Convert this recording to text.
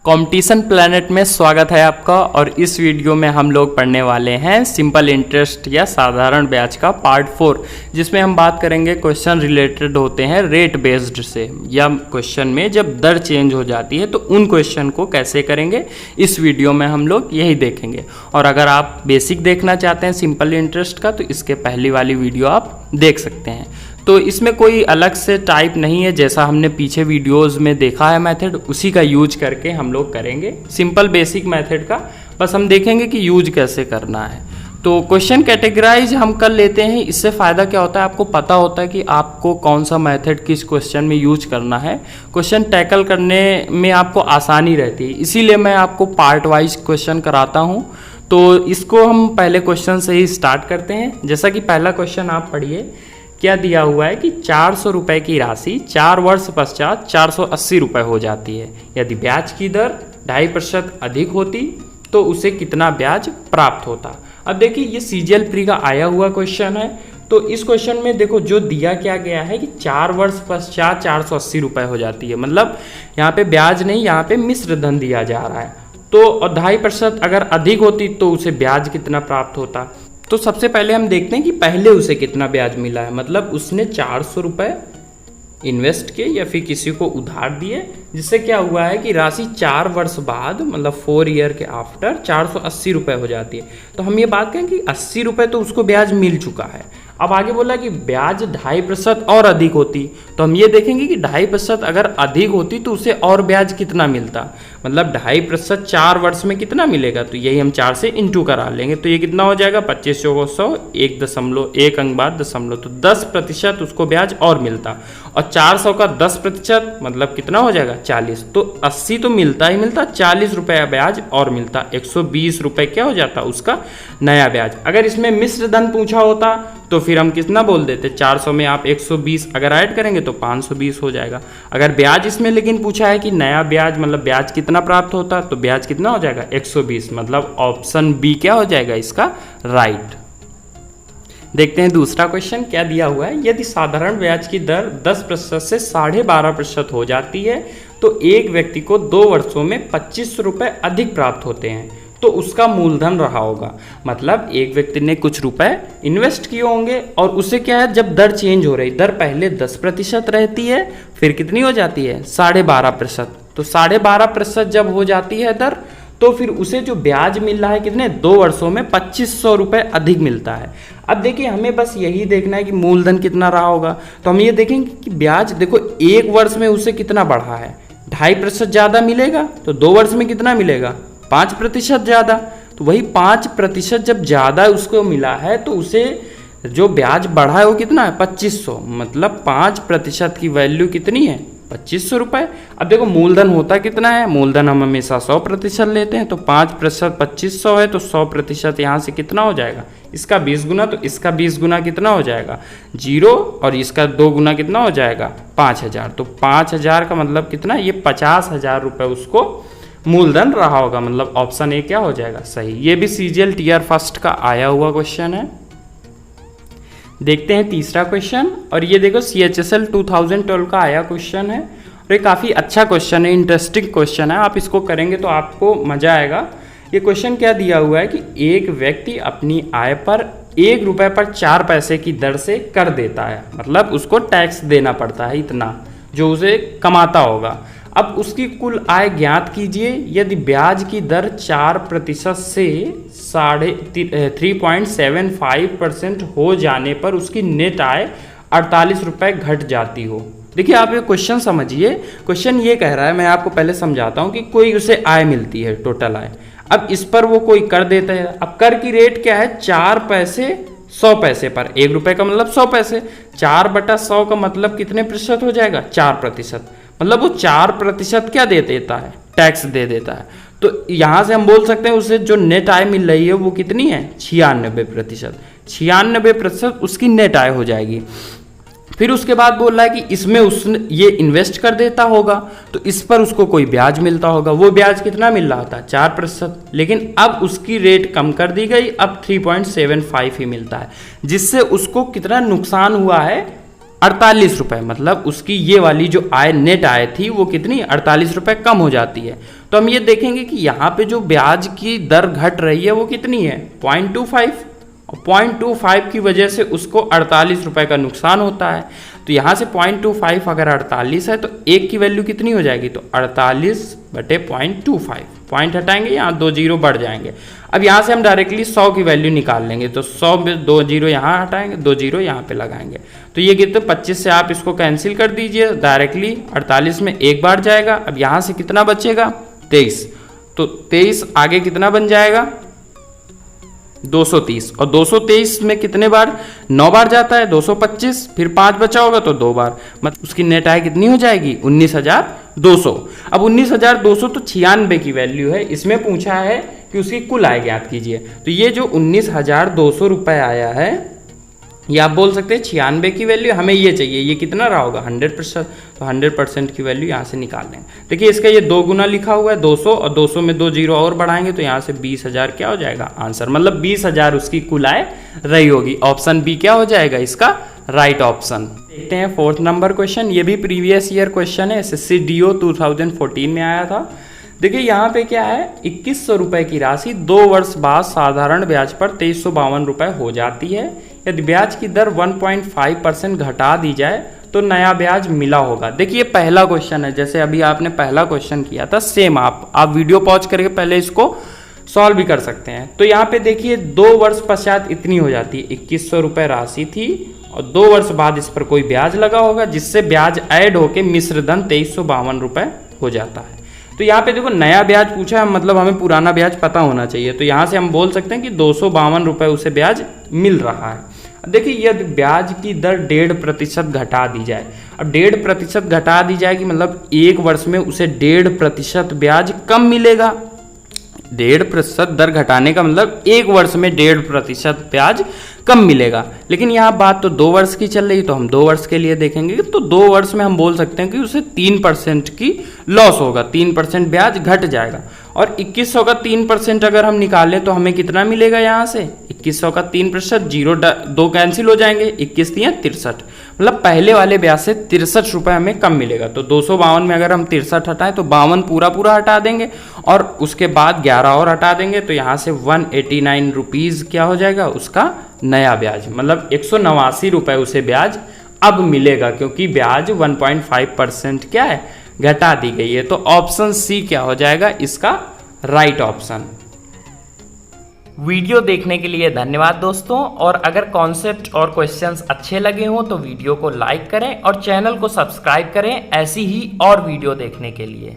Competition planet में स्वागत है आपका। और इस वीडियो में हम लोग पढ़ने वाले हैं सिंपल इंटरेस्ट या साधारण ब्याज का पार्ट 4, जिसमें हम बात करेंगे क्वेश्चन रिलेटेड होते हैं रेट बेस्ड से, या क्वेश्चन में जब दर चेंज हो जाती है तो उन क्वेश्चन को कैसे करेंगे इस वीडियो में हम लोग यही देखेंगे। और अगर आप बेसिक देखना चाहते हैं सिंपल इंटरेस्ट का तो इसके पहली वाली वीडियो आप देख सकते हैं। तो इसमें कोई अलग से टाइप नहीं है, जैसा हमने पीछे वीडियोस में देखा है मेथड, उसी का यूज करके हम लोग करेंगे सिंपल बेसिक मेथड का। बस हम देखेंगे कि यूज कैसे करना है। तो क्वेश्चन कैटेगराइज हम कर लेते हैं। इससे फ़ायदा क्या होता है, आपको पता होता है कि आपको कौन सा मेथड किस क्वेश्चन में यूज करना है। क्वेश्चन टैकल करने में आपको आसानी रहती है, इसीलिए मैं आपको पार्ट वाइज क्वेश्चन कराता हूँ। तो इसको हम पहले क्वेश्चन से ही स्टार्ट करते हैं। जैसा कि पहला क्वेश्चन आप पढ़िए, क्या दिया हुआ है कि 400 रुपये की राशि 4 वर्ष पश्चात 480 रुपये हो जाती है। यदि ब्याज की दर 2.5% अधिक होती तो उसे कितना ब्याज प्राप्त होता। अब देखिए ये CGL प्री का आया हुआ क्वेश्चन है। तो इस क्वेश्चन में देखो जो दिया क्या गया है कि 4 वर्ष पश्चात 480 रुपये हो जाती है, मतलब यहाँ पे ब्याज नहीं, यहाँ पे मिश्र धन दिया जा रहा है। तो 2.5% अगर अधिक होती तो उसे ब्याज कितना प्राप्त होता। तो सबसे पहले हम देखते हैं कि पहले उसे कितना ब्याज मिला है। मतलब उसने 400 रुपये इन्वेस्ट किए या फिर किसी को उधार दिए, जिससे क्या हुआ है कि राशि 4 वर्ष बाद मतलब 4 ईयर के आफ्टर 480 रुपये हो जाती है। तो हम ये बात करें कि 80 रुपये तो उसको ब्याज मिल चुका है। अब आगे बोला कि ब्याज 2.5% और अधिक होती, तो हम ये देखेंगे कि 2.5% अगर अधिक होती तो उसे और ब्याज कितना मिलता। मतलब 2.5% 4 वर्ष में कितना मिलेगा, तो यही हम 4 से इंटू करा लेंगे। तो ये कितना हो जाएगा, 25 को 100, 1 अंक बाद दशमलव, तो 10% उसको ब्याज और मिलता। और 400 का 10% मतलब कितना हो जाएगा, 40। तो 80 तो मिलता ही मिलता, 40 रुपये ब्याज और मिलता, 120 रुपये क्या हो जाता उसका नया ब्याज। अगर इसमें मिश्र धन पूछा होता तो फिर हम कितना बोल देते, 400 में आप 120 अगर ऐड करेंगे तो 520 हो जाएगा। अगर ब्याज इसमें लेकिन पूछा है कि नया ब्याज मतलब ब्याज कितना प्राप्त होता, तो ब्याज कितना हो जाएगा 120, मतलब ऑप्शन बी क्या हो जाएगा इसका राइट। देखते हैं दूसरा क्वेश्चन क्या दिया हुआ है। यदि साधारण ब्याज की दर 10% से 12.5% हो जाती है तो एक व्यक्ति को 2 वर्षों में 25 रुपये अधिक प्राप्त होते हैं, तो उसका मूलधन रहा होगा। मतलब एक व्यक्ति ने कुछ रुपए इन्वेस्ट किए होंगे और उसे क्या है, जब दर चेंज हो रही, दर पहले 10% रहती है, फिर कितनी हो जाती है 12.5%। तो 12.5% जब हो जाती है दर, तो फिर उसे जो ब्याज मिल रहा है कितने, 2 वर्षों में 2500 रुपये अधिक मिलता है। अब देखिए हमें बस यही देखना है कि मूलधन कितना रहा होगा। तो हम ये देखेंगे कि ब्याज देखो 1 वर्ष में उसे कितना बढ़ा है, 2.5% ज़्यादा मिलेगा, तो 2 वर्ष में कितना मिलेगा 5% ज़्यादा। तो वही 5% जब ज़्यादा उसको मिला है तो उसे जो ब्याज बढ़ा है वो कितना है 2500, मतलब 5% की वैल्यू कितनी है 2500 रुपये। अब देखो मूलधन होता कितना है, मूलधन हम हमेशा 100% लेते हैं, तो 5% 2500 है, तो 100% यहाँ से कितना हो जाएगा, इसका 20 गुना, तो इसका 20 गुना कितना हो जाएगा 0, और इसका 2 गुना कितना हो जाएगा 5000। तो 5000 का मतलब कितना, ये 50,000 रुपये उसको मूलधन रहा होगा। मतलब ऑप्शन ए क्या हो जाएगा सही। ये भी CGL टीयर फर्स्ट का आया हुआ क्वेश्चन है। देखते हैं तीसरा क्वेश्चन, और ये देखो CHSL 2012 का आया क्वेश्चन है, और ये काफ़ी अच्छा क्वेश्चन है, इंटरेस्टिंग क्वेश्चन है। आप इसको करेंगे तो आपको मज़ा आएगा। ये क्वेश्चन क्या दिया हुआ है कि एक व्यक्ति अपनी आय पर 1 रुपये पर 4 पैसे की दर से कर देता है, मतलब उसको टैक्स देना पड़ता है इतना जो उसे कमाता होगा। अब उसकी कुल आय ज्ञात कीजिए। यदि ब्याज की दर 4% से 3.75% हो जाने पर उसकी नेट आय 48 रुपये घट जाती हो। देखिए आप ये क्वेश्चन समझिए। क्वेश्चन ये कह रहा है, मैं आपको पहले समझाता हूँ कि कोई उसे आय मिलती है, टोटल आय। अब इस पर वो कोई कर देता है। अब कर की रेट क्या है, 4 पैसे 100 पैसे पर, 1 रुपये का मतलब 100 पैसे, 4/100 का मतलब कितने प्रतिशत हो जाएगा 4%। मतलब वो 4% क्या दे देता है, टैक्स दे देता है। तो यहाँ से हम बोल सकते हैं उसे जो नेट आय मिल रही है वो कितनी है 96%। 96% उसकी नेट आय हो जाएगी। फिर उसके बाद बोल रहा है कि इसमें उसने ये इन्वेस्ट कर देता होगा, तो इस पर उसको कोई ब्याज मिलता होगा। वो ब्याज कितना मिल रहा था 4%, लेकिन अब उसकी रेट कम कर दी गई, अब 3.75 ही मिलता है, जिससे उसको कितना नुकसान हुआ है 48 रुपए, मतलब उसकी ये वाली जो आय नेट आय थी वो कितनी 48 रुपए कम हो जाती है। तो हम ये देखेंगे कि यहाँ पे जो ब्याज की दर घट रही है वो कितनी है 0.25, और 0.25 की वजह से उसको 48 रुपए का नुकसान होता है। तो यहाँ से 0.25 अगर 48 है तो एक की वैल्यू कितनी हो जाएगी, तो 48/0.25, पॉइंट हटाएंगे यहाँ 2 जीरो बढ़ जाएंगे। अब यहाँ से हम डायरेक्टली 100 की वैल्यू निकाल लेंगे, तो 100 में 2 जीरो यहाँ हटाएंगे, 2 जीरो यहाँ पे लगाएंगे, तो ये कितने 25 से आप इसको कैंसिल कर दीजिए, डायरेक्टली 48 में एक बार जाएगा। अब यहाँ से कितना बचेगा 23, तो 23 आगे कितना बन जाएगा 230, और 223 में कितने बार 9 बार जाता है 225, फिर 5 बचा होगा तो 2 बार, मतलब उसकी नेट आय कितनी हो जाएगी 19,200। अब 19,200 तो 96 की वैल्यू है, इसमें पूछा है कि उसकी कुल आय ज्ञात कीजिए। तो ये जो 19,200 रुपए आया है, ये आप बोल सकते हैं 96 की वैल्यू हमें ये चाहिए, ये कितना रहा होगा 100%, तो 100% की वैल्यू यहाँ से निकाल लेंगे। देखिए इसका ये 2 गुना लिखा हुआ है 200, और 200 में 2 जीरो और बढ़ाएंगे तो यहाँ से 20,000 क्या हो जाएगा आंसर, मतलब 20,000 उसकी कुल आय रही होगी। ऑप्शन बी क्या हो जाएगा इसका राइट ऑप्शन। देखते हैं 4th नंबर क्वेश्चन, ये भी प्रीवियस ईयर क्वेश्चन है, SSC DO 2014 में आया था। देखिए यहाँ पे क्या है 2100 रुपए की राशि 2 वर्ष बाद साधारण ब्याज पर 2352 रुपए हो जाती है। यदि ब्याज की दर 1.5% घटा दी जाए तो नया ब्याज मिला होगा। देखिए पहला क्वेश्चन है, जैसे अभी आपने पहला क्वेश्चन किया था सेम आप वीडियो पॉज करके पहले इसको सॉल्व भी कर सकते हैं। तो यहाँ पे देखिए 2 वर्ष पश्चात इतनी हो जाती है, 2100 रुपए राशि थी और 2 वर्ष बाद इस पर कोई ब्याज लगा होगा जिससे ब्याज ऐड होके मिश्र धन 2352 रुपए हो जाता है। तो यहाँ पे देखो नया ब्याज पूछा है, मतलब हमें पुराना ब्याज पता होना चाहिए, तो यहाँ से हम बोल सकते हैं कि 252 रुपए उसे ब्याज मिल रहा है। देखिए यदि ब्याज की दर 1.5% घटा दी जाए, अब 1.5% घटा दी जाएगी मतलब 1 वर्ष में उसे 1.5% ब्याज कम मिलेगा। 1.5% दर घटाने का मतलब 1 वर्ष में 1.5% ब्याज कम मिलेगा। लेकिन यहाँ बात तो 2 वर्ष की चल रही, तो हम 2 वर्ष के लिए देखेंगे, तो 2 वर्ष में हम बोल सकते हैं कि उसे 3% की लॉस होगा, 3% ब्याज घट जाएगा। और 2100 का 3% अगर हम निकालें तो हमें कितना मिलेगा, यहाँ से 2100 का 3%, जीरो 2 कैंसिल हो जाएंगे, 21 3 63, मतलब पहले वाले ब्याज से 63 रुपए हमें कम मिलेगा। तो 252 में अगर हम 63 हटाएं तो 52 पूरा हटा देंगे और उसके बाद 11 और हटा देंगे, तो यहाँ से 189 रुपीज़ क्या हो जाएगा उसका नया ब्याज, मतलब 189 रुपए उसे ब्याज अब मिलेगा, क्योंकि ब्याज 1.5% क्या है घटा दी गई है। तो ऑप्शन सी क्या हो जाएगा इसका राइट ऑप्शन। वीडियो देखने के लिए धन्यवाद दोस्तों, और अगर कॉन्सेप्ट और क्वेश्चंस अच्छे लगे हों तो वीडियो को लाइक करें और चैनल को सब्सक्राइब करें ऐसी ही और वीडियो देखने के लिए।